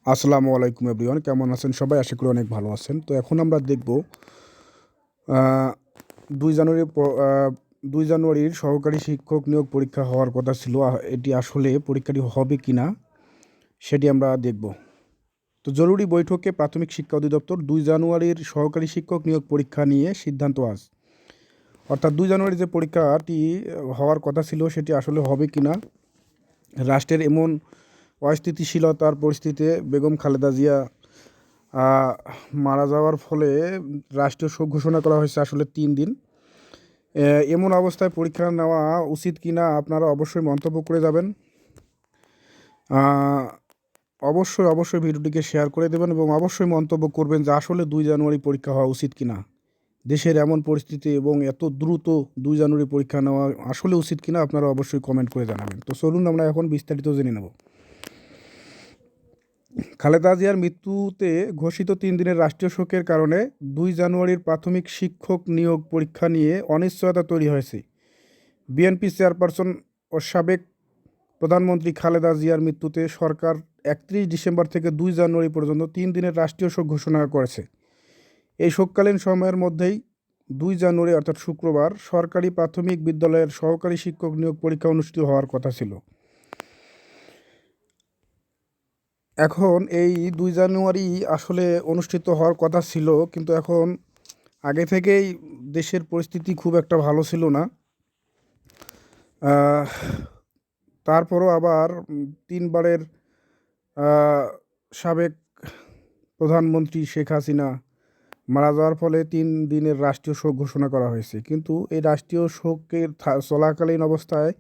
আসসালামু আলাইকুম এভরিওয়ান, কেমন আছেন সবাই? আশা করি অনেক ভালো আছেন। তো এখন আমরা দেখব ২ জানুয়ারি ২ জানুয়ারির সহকারী শিক্ষক নিয়োগ পরীক্ষা হওয়ার কথা ছিল। এটি আসলে পরীক্ষাটি হবে কি না সেটি আমরা দেখব। তো জরুরি বৈঠকে প্রাথমিক শিক্ষা অধিদপ্তর ২ জানুয়ারির সহকারী শিক্ষক নিয়োগ পরীক্ষা নিয়ে সিদ্ধান্ত আজ। অর্থাৎ ২ জানুয়ারি যে পরীক্ষাটি হওয়ার কথা ছিল সেটি আসলে হবে কি না। রাষ্ট্রের এমন অস্থিতিশীলতার পরিস্থিতিতে বেগম খালেদা জিয়া মারা যাওয়ার ফলে রাষ্ট্রীয় শোক ঘোষণা করা হয়েছে আসলে ৩ দিন। এমন অবস্থায় পরীক্ষা নেওয়া উচিত কি না আপনারা অবশ্যই মন্তব্য করে যাবেন। অবশ্যই ভিডিওটিকে শেয়ার করে দেবেন এবং অবশ্যই মন্তব্য করবেন যে আসলে ২ জানুয়ারি পরীক্ষা হওয়া উচিত কি না। দেশের এমন পরিস্থিতি এবং এত দ্রুত ২ জানুয়ারি পরীক্ষা নেওয়া আসলে উচিত কি না আপনারা অবশ্যই কমেন্ট করে জানাবেন। তো চলুন আমরা এখন বিস্তারিত জেনে নেব। খালেদা জিয়ার মৃত্যুতে ঘোষিত ৩ দিনের রাষ্ট্রীয় শোকের কারণে ২ জানুয়ারির প্রাথমিক শিক্ষক নিয়োগ পরীক্ষা নিয়ে অনিশ্চয়তা তৈরি হয়েছে। বিএনপি চেয়ারপারসন ও সাবেক প্রধানমন্ত্রী খালেদা জিয়ার মৃত্যুতে সরকার ৩১ ডিসেম্বর থেকে ২ জানুয়ারি পর্যন্ত ৩ দিনের রাষ্ট্রীয় শোক ঘোষণা করেছে। এই শোককালীন সময়ের মধ্যেই ২ জানুয়ারি অর্থাৎ শুক্রবার সরকারি প্রাথমিক বিদ্যালয়ের সহকারী শিক্ষক নিয়োগ পরীক্ষা অনুষ্ঠিত হওয়ার কথা ছিল। এখন এই ২ জানুয়ারি আসলে অনুষ্ঠিত হওয়ার কথা ছিল, কিন্তু এখন আগে থেকেই দেশের পরিস্থিতি খুব একটা ভালো ছিল না। তারপরও আবার ৩ বারের সাবেক প্রধানমন্ত্রী শেখ হাসিনা মারা যাওয়ার ফলে ৩ দিনের রাষ্ট্রীয় শোক ঘোষণা করা হয়েছে। কিন্তু এই রাষ্ট্রীয় শোকের চলাকালীন অবস্থায়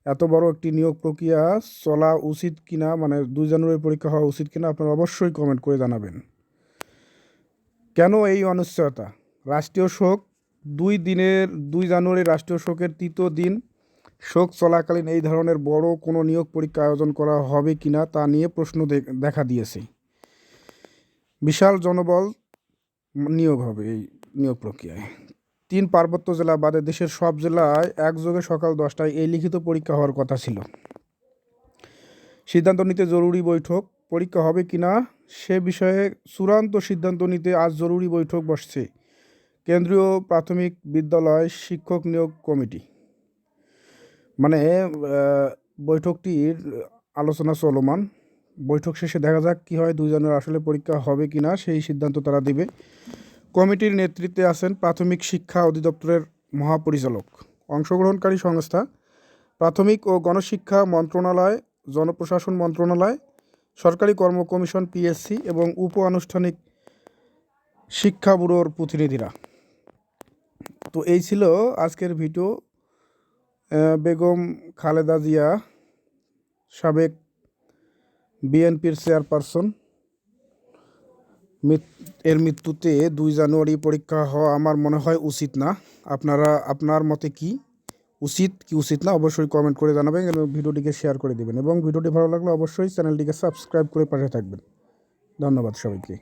এত বড় একটি নিয়োগ প্রক্রিয়া চলা উচিত কিনা, মানে ২ জানুয়ারি পরীক্ষা হওয়া উচিত কিনা আপনারা অবশ্যই কমেন্ট করে জানাবেন। কেন এই অনিশ্চয়তা? রাষ্ট্রীয় শোক ২ জানুয়ারি রাষ্ট্রীয় শোকের ৩য় দিন। শোক চলাকালীন এই ধরনের বড় কোনো নিয়োগ পরীক্ষা আয়োজন করা হবে কিনা তা নিয়ে প্রশ্ন দেখা দিয়েছে। বিশাল জনবল নিয়োগ হবে এই নিয়োগ প্রক্রিয়ায়। ৩ পার্বত্য জেলা বাদে দেশের সব জেলায় একযোগে সকাল ১০টায় এই লিখিত পরীক্ষা হওয়ার কথা ছিল। সিদ্ধান্ত নিতে জরুরি বৈঠক। পরীক্ষা হবে কি না সে বিষয়ে চূড়ান্ত সিদ্ধান্ত নিতে আজ জরুরি বৈঠক বসছে কেন্দ্রীয় প্রাথমিক বিদ্যালয় শিক্ষক নিয়োগ কমিটি। মানে বৈঠকটির আলোচনা চলমান। বৈঠক শেষে দেখা যাক কী হয়, ২ জানুয়ারি আসলে পরীক্ষা হবে কি না সেই সিদ্ধান্ত তারা দেবে। কমিটির নেতৃত্বে আছেন প্রাথমিক শিক্ষা অধিদপ্তরের মহাপরিচালক। অংশগ্রহণকারী সংস্থা প্রাথমিক ও গণশিক্ষা মন্ত্রণালয়, জনপ্রশাসন মন্ত্রণালয়, সরকারি কর্ম কমিশন পিএসসি এবং উপ আনুষ্ঠানিক শিক্ষা ব্যুরোর প্রতিনিধিরা। তো এই ছিল আজকের ভিডিও। বেগম খালেদা জিয়া, সাবেক বিএনপির চেয়ারপারসন, এর মৃত্যুতে ২ জানুয়ারি পরীক্ষা হওয়া আমার মনে হয় উচিত না। আপনার মতে কি উচিত না অবশ্যই কমেন্ট করে জানাবেন এবং ভিডিওটিকে শেয়ার করে দেবেন এবং ভিডিওটি ভালো লাগলে অবশ্যই চ্যানেলটিকে সাবস্ক্রাইব করে পাশে থাকবেন। ধন্যবাদ সবাইকে।